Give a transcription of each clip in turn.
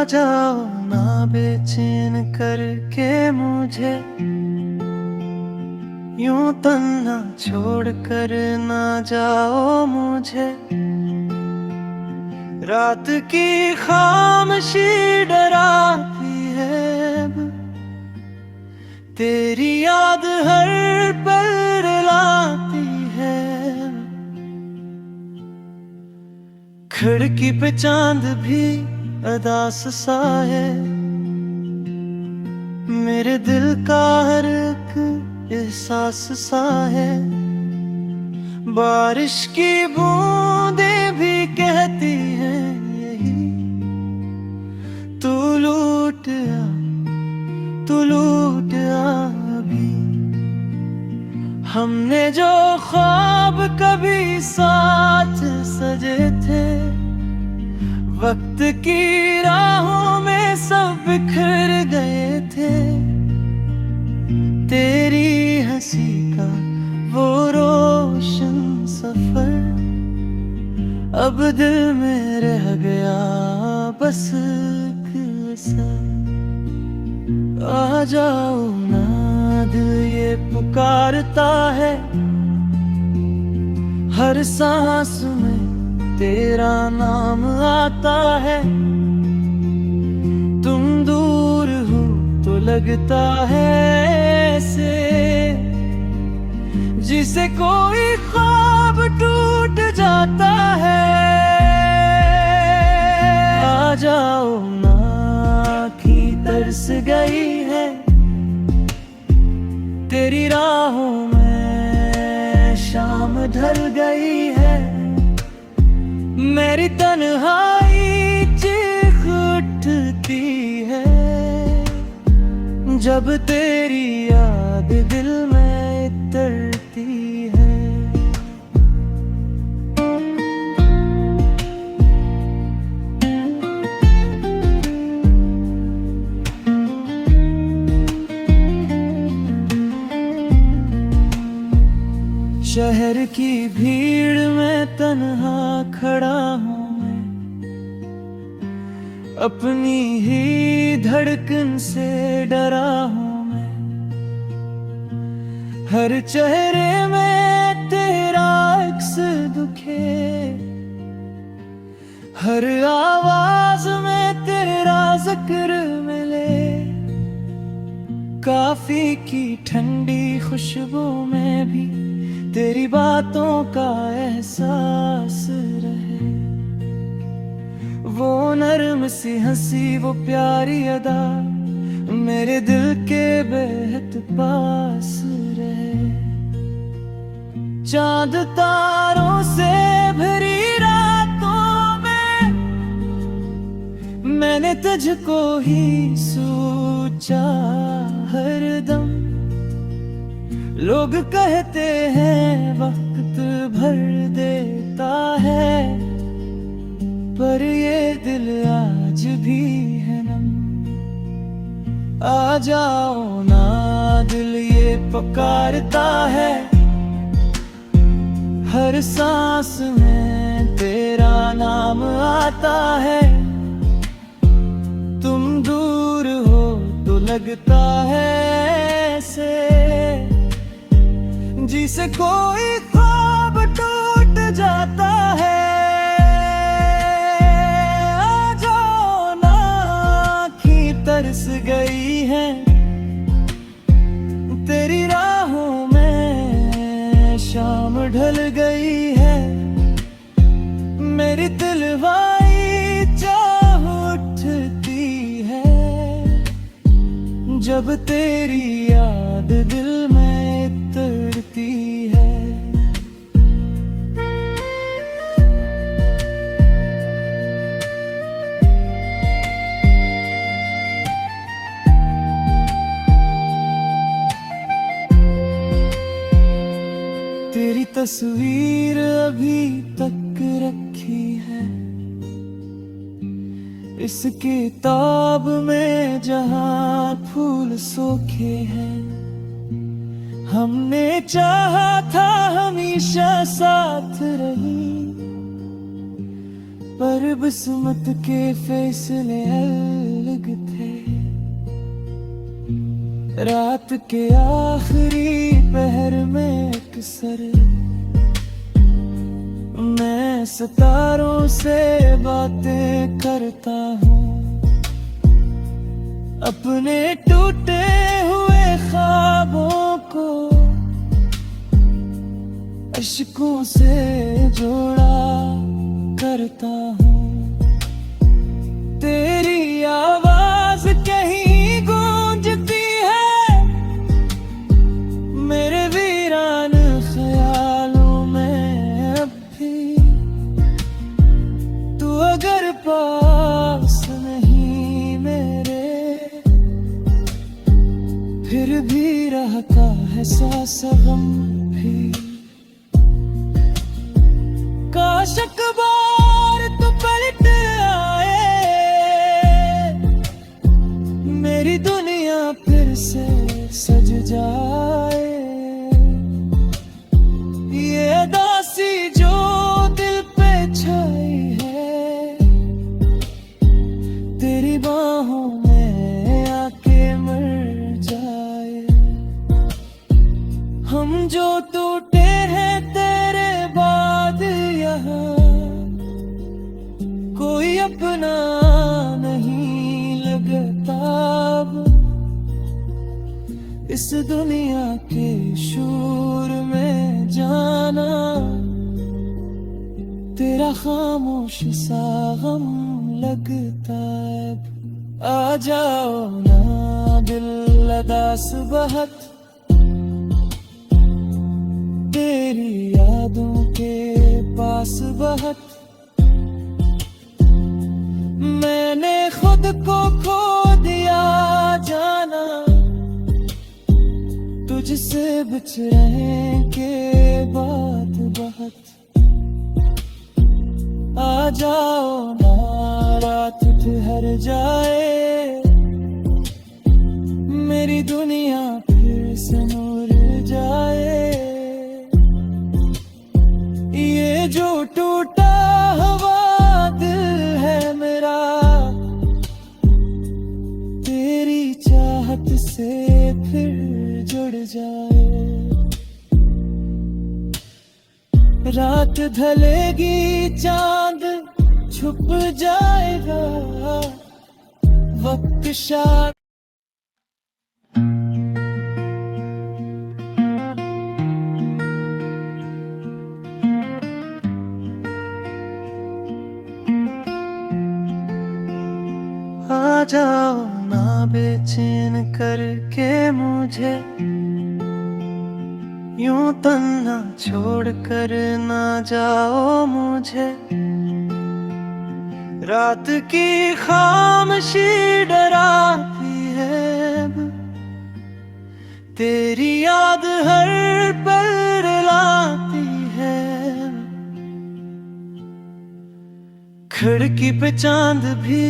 जाओ ना बेचैन करके मुझे, यूं तन्हा छोड़ कर ना जाओ मुझे। रात की खामोशी डराती है अब, तेरी याद हर पल रुलाती है। खिड़की पे चांद भी अदास सा है, मेरे दिल का हर एक एहसास सा है। बारिश की बूंदें भी कहती हैं यही, तू लूट आ, तू लूट आ अभी। हमने जो ख्वाब कभी साथ सजे थे, वक्त की राहों में सब बिखर गए थे। तेरी हंसी का वो रोशन सफर अब दिल में रह गया बस एक असर। आ जाओ ना दिल ये पुकारता है, हर सांस में तेरा नाम आता है। तुम दूर हो तो लगता है ऐसे, जिसे कोई ख्वाब टूट जाता है। आ जाओ ना आँखें तरस गई है, तेरी राहों में शाम ढल गई है। मेरी तन्हाई चीख उठती है, जब तेरी याद दिल में इतरती है। शहर की भीड़ में तन्हा खड़ा हूँ मैं, अपनी ही धड़कन से डरा हूँ मैं। हर चेहरे में तेरा अक्स दुखे, हर आवाज में तेरा जिक्र मिले। काफी की ठंडी खुशबू में भी तेरी बातों का एहसास रहे। वो नर्म सी हंसी, वो प्यारी अदा मेरे दिल के बेहद पास रहे। चांद तारों से भरी रातों में मैंने तुझको ही सोचा हरदम। लोग कहते हैं वक्त भर देता है, पर ये दिल आज भी है नम। आ जाओ ना दिल ये पुकारता है, हर सांस में तेरा नाम आता है। तुम दूर हो तो लगता है ऐसे, जिसे कोई ख्वाब टूट जाता है। आ जाओ ना आँखें तरस गई हैं, तेरी राहों में शाम ढल गई है। मेरी दिलवाई चाह उठती है, जब तेरी याद दिल में उतरती है। तेरी तस्वीर अभी तक रखी है इस किताब में, जहां फूल सूखे हैं। हमने चाहा था हमेशा साथ रही, पर किस्मत के फैसले अलग थे। रात के आखिरी पहर में अक्सर मैं सितारों से बातें करता हूँ, अपने टूटे हुए ख्वाबों को अश्कों से जोड़ा करता हूँ। तेरी आवाज कहीं गूंजती है मेरे वीरान ख्यालों में अब भी। तू अगर पास नहीं मेरे, फिर भी रहता है सांस गम भी। काश अखबार तू पलट आए, मेरी दुनिया फिर से सज जाए। ये उदासी जो दिल पे छाई है, तेरी बाहों में आके मर जाए। हम जो टूटे हैं तेरे बाद यहाँ, कोई अपना नहीं लगता अब। इस दुनिया के शोर में जाना, तेरा खामोश सा गम लगता है। आ जाओ ना दिल अदास बहुत, तेरी यादों के पास बहुत। मैंने खुद को खो दिया जाना, तुझसे बिछड़ने के बाद बहुत। आ जाओ ना रात ठहर जाए, मेरी दुनिया फिर से मुड़ जाए। ये जो टूटा हुआ दिल है मेरा, तेरी चाहत से फिर जुड़ जाए। रात ढलेगी चांद छुप जाएगा, वक्त शाम आ जाओ ना बेचैन करके मुझे, यूं तन्हा छोड़ कर ना जाओ मुझे। रात की खामोशी डराती है अब, तेरी याद हर पल रुलाती है। खिड़की पे चांद भी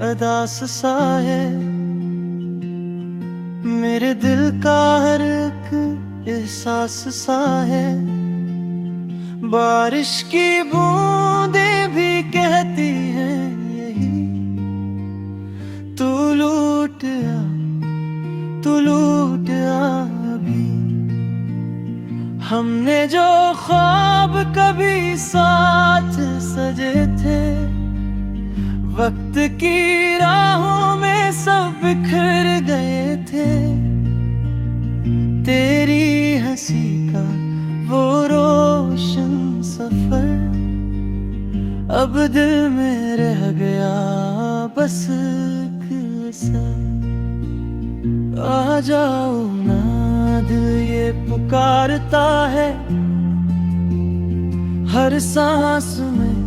अदास सा है, मेरे दिल का हर एक एहसास सा है। बारिश की बूंदें भी कहती हैं यही, तू लूट आ, तू लूट आ अभी। हमने जो ख्वाब कभी साथ सजे थे, वक्त की राहों में सब बिखर गए थे। तेरी हंसी का वो रोशन सफर, अब दिल में रह गया बस एक असर। आ जाओ ना दिल ये पुकारता है, हर सांस में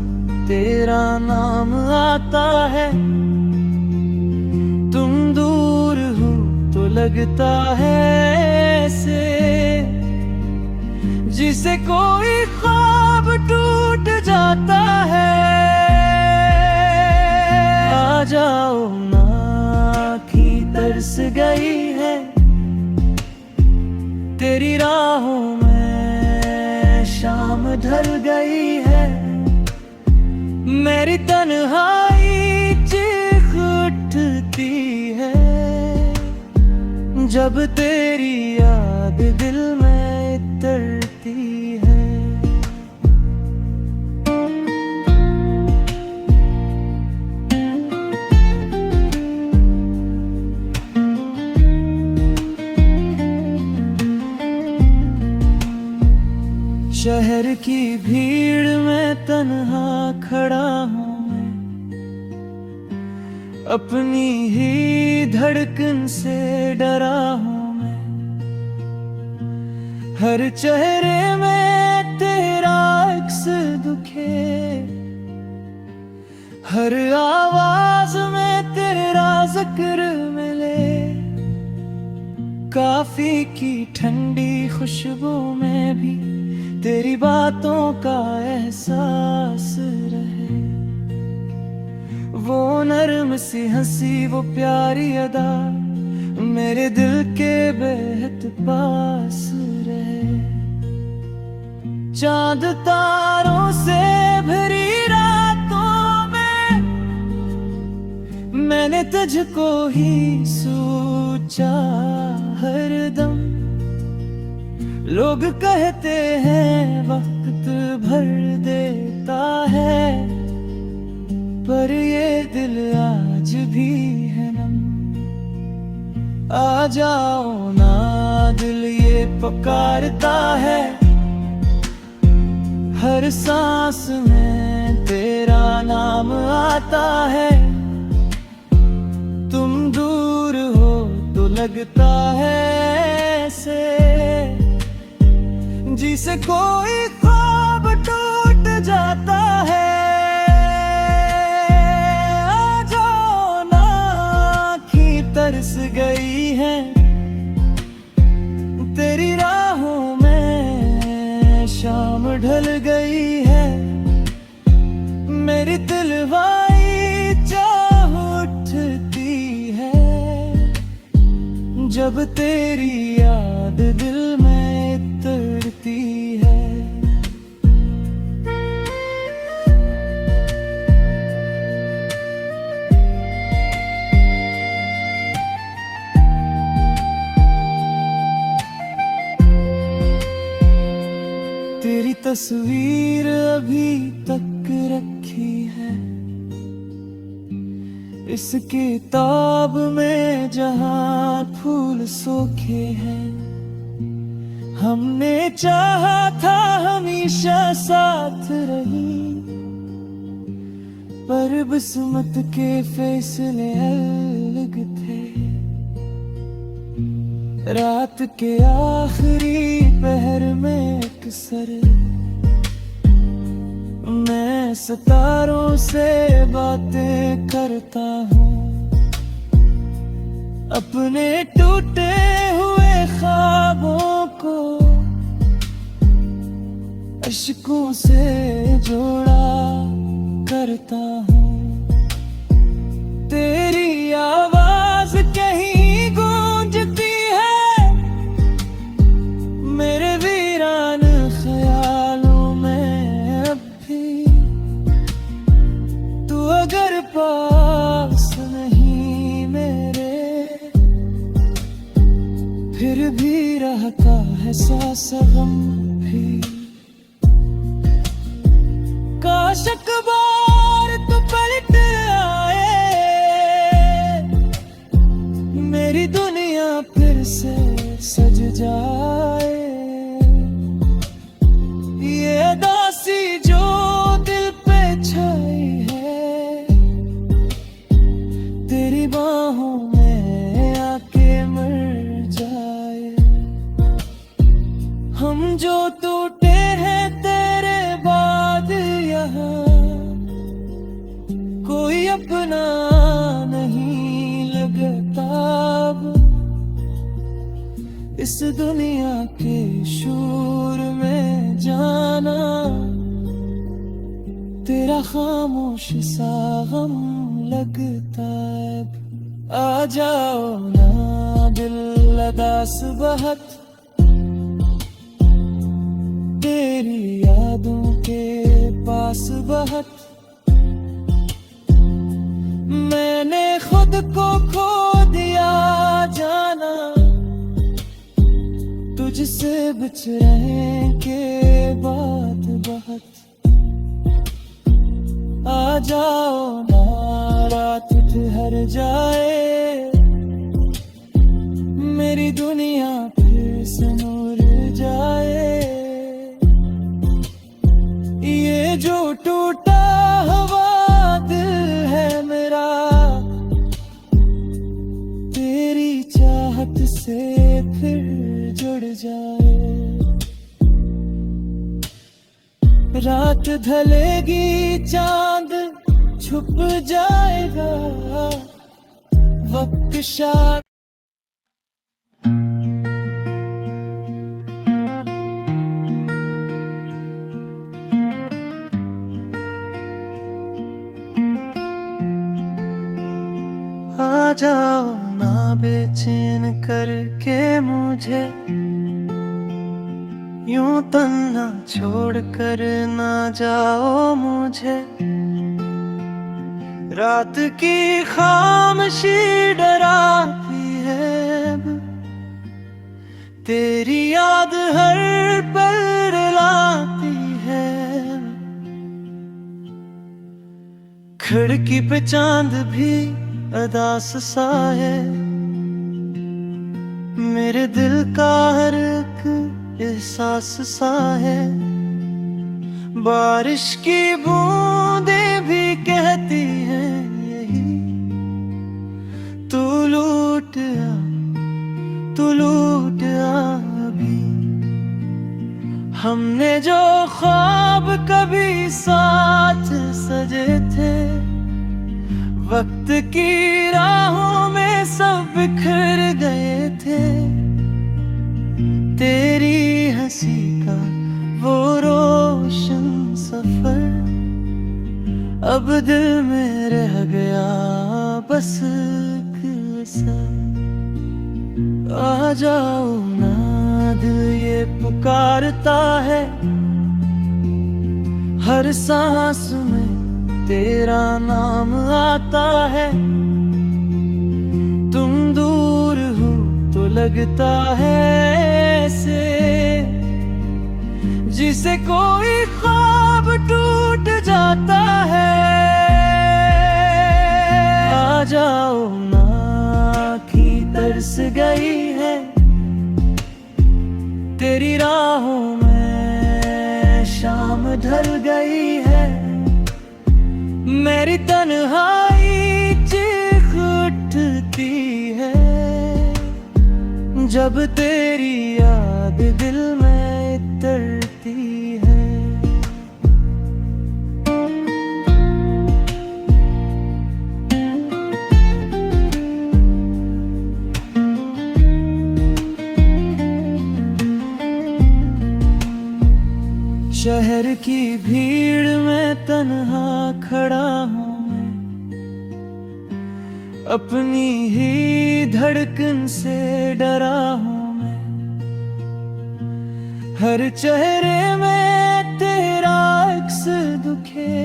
तेरा नाम आता है। तुम दूर हो तो लगता है ऐसे, जिसे कोई ख्वाब टूट जाता है। आ जाओ ना आँखें तरस गई है, तेरी राहों में शाम ढल गई है। मेरी तन्हाई चीख उठती है जब तेरी याद दिल में उतरती है। शहर की भीड़ में तन्हा खड़ा हूँ मैं, अपनी ही धड़कन से डरा हूँ मैं। हर चेहरे में तेरा अक्स दुखे, हर आवाज में तेरा जिक्र मिले। काफी की ठंडी खुशबू में भी तेरी बातों का एहसास रहे। वो नर्म सी हंसी, वो प्यारी अदा मेरे दिल के बेहद पास रहे। चांद तारों से भरी रातों में मैंने तुझको ही सोचा हरदम। लोग कहते हैं वक्त भर देता है, पर ये दिल आज भी है नम। आ जाओ ना दिल ये पुकारता है, हर सांस में तेरा नाम आता है। तुम दूर हो तो लगता है ऐसे जिसे कोई ख्वाब टूट जाता है। आ जाओ ना, आँखें तरस गई हैं तेरी राहों में, शाम ढल गई है। मेरी दिलवाई चाह उठती है जब तेरी याद दिल में उतरती है। तेरी तस्वीर अभी तक रखी है इस किताब में जहां फूल सूखे हैं। हमने चाहा था हमेशा साथ रही, पर किस्मत के फैसले अलग थे। रात के आखिरी पहर में अक्सर मैं सितारों से बातें करता हूँ, अपने टूटे हुए ख्वाबों को अश्कों से जोड़ा करता हूँ। तेरी आवाज कहीं गूंजती है मेरे वीरान ख्यालों में अब भी। तू अगर पास नहीं मेरे, फिर भी रहता है सांस गम भी। काश एक बार तू पलट आए, मेरी दुनिया फिर से सज जाए। ये अदासी जो दिल पे छाई है, तेरी बाहों में आके मर जाए। हम जो टूटे हैं तेरे बाद यहाँ, कोई अपना नहीं लगता अब। इस दुनिया के शोर में जाना, तेरा खामोश सा गम लगता अब। आ जाओ ना दिल अदास बहुत, तेरी यादों के पास बहुत। खुद को खो दिया जाना, तुझसे बिछड़ने के बाद बहुत। आ जाओ ना, रात ठहर जाए, मेरी दुनिया फिर से नूर जाए। ये जो टूटा हुआ दिल है मेरा, तेरी चाहत से फिर जुड़ जाए। रात ढलेगी, चांद छुप जाएगा, वक्त शायद आ जाओ ना बेचैन करके मुझे, यूं तन्हा छोड़ कर ना जाओ मुझे। रात की खामोशी डराती है अब, तेरी याद हर पल रुलाती है। खिड़की पे चांद भी अदास सा है, मेरे दिल का हर एक एहसास सा है। बारिश की बूंदें भी कहती हैं यही, तू लूट आ, तू लूट आ अभी। हमने जो ख्वाब कभी साथ सजे थे, वक्त की राहों में सब बिखर गए थे। तेरी हंसी का वो रोशन सफर, अब दिल में रह गया बस एक असर। आ जाओ ना, दिल ये पुकारता है, हर सांस में तेरा नाम आता है। तुम दूर हो तो लगता है ऐसे, जिसे कोई ख्वाब टूट जाता है। आ जाओ ना, आँखी तरस गई है, तेरी राहों में शाम ढल गई है। मेरी तन्हाई चीख उठती है, जब तेरी याद दिल में उतरती है। शहर की भीड़ में तन्हा खड़ा हूँ मैं, अपनी ही धड़कन से डरा हूँ मैं। हर चेहरे में तेरा अक्स दुखे,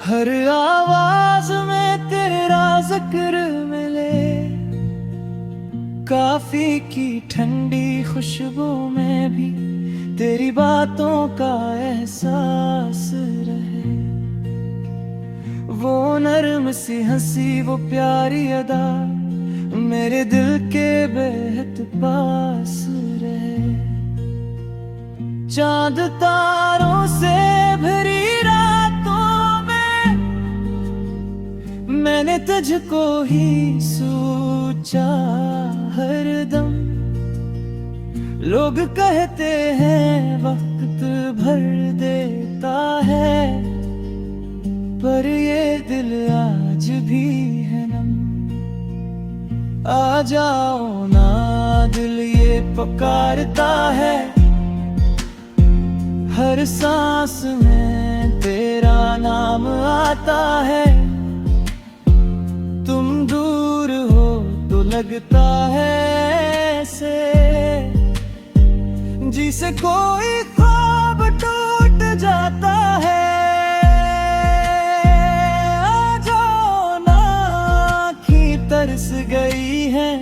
हर आवाज में तेरा जिक्र मिले। काफी की ठंडी खुशबू में भी तेरी बातों का एहसास रहे। वो नर्म सी हंसी, वो प्यारी अदा, मेरे दिल के बेहद पास रहे। चांद तारों से भरी रातों में मैंने तुझको ही सोचा हरदम। लोग कहते हैं वक्त भर देता है, पर ये दिल आज भी है नम। आ जाओ ना, दिल ये पुकारता है, हर सांस में तेरा नाम आता है। तुम दूर हो तो लगता है ऐसे, जिसे कोई ख्वाब टूट जाता है। आ जाओ ना, बरस गई हैं,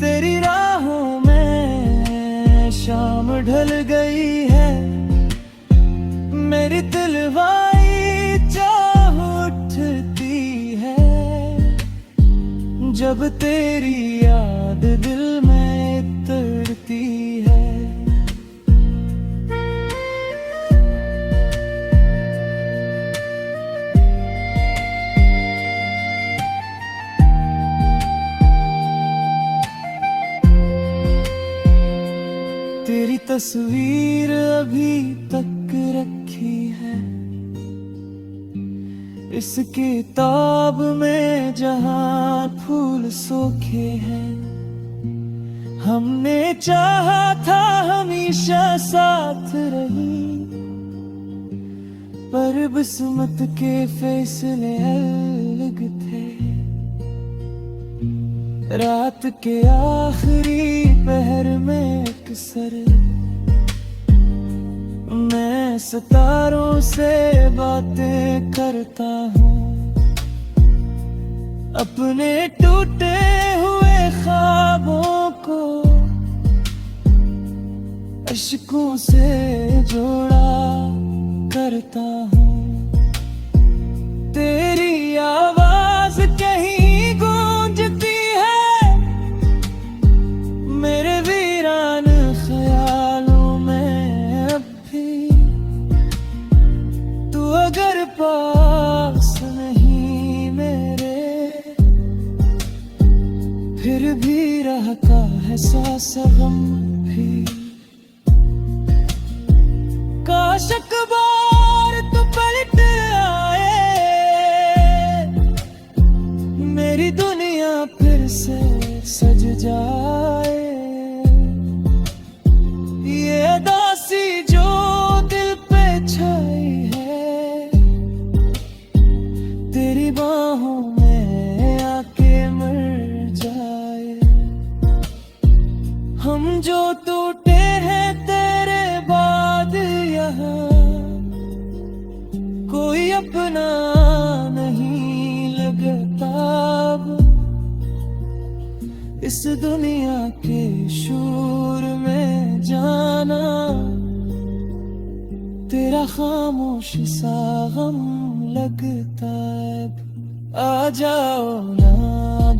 तेरी राहों में शाम ढल गई है। मेरी दिलवाई चाह उठती है, जब तेरी याद दिल में उतरती है। तेरी तस्वीर अभी तक रखी है इस किताब में, जहां फूल सूखे हैं। हमने चाहा था हमेशा साथ रही, पर किस्मत के फैसले अलग थे। रात के आखिरी पहर में अक्सर मैं सितारों से बातें करता हूँ, अपने टूटे हुए ख्वाबों को अश्कों से जोड़ा करता हूँ। तेरी आवाज कहीं गूंजती है मेरे वीरान ख्यालों में अब भी। तू अगर पास नहीं मेरे, फिर भी रहता है सांस गम भी। काश अखबार तू पलट आए, मेरी दुनिया फिर से सज जाए। ये उदासी जो दिल पे छाई है, तेरी बाहों में आके मर जाए। हम जो टूटे हैं तेरे बाद यहाँ, कोई अपना नहीं लगता अब। इस दुनिया के शोर में जाना, तेरा खामोश सा गम लगता अब। आ जाओ ना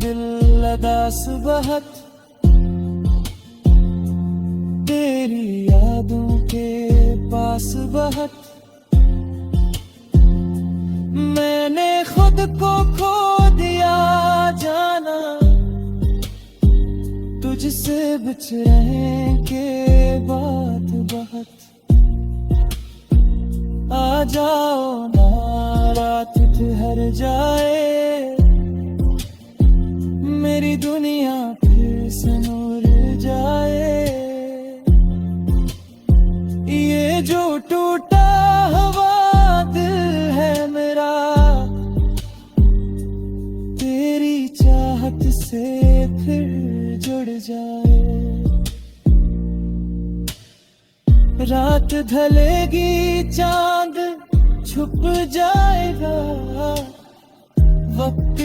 दिल अदास बहुत, तेरी यादों के पास बहुत। मैंने खुद को खो दिया जाना, तुझसे बिछड़ने के बाद बहुत। आ जाओ ना रात ठहर जाए, मेरी दुनिया फिर से नूर जाए। ये जो टूटा हुआ दिल है मेरा, तेरी चाहत से फिर जुड़ जाए। रात ढलेगी चांद छुप जाएगा, वक्त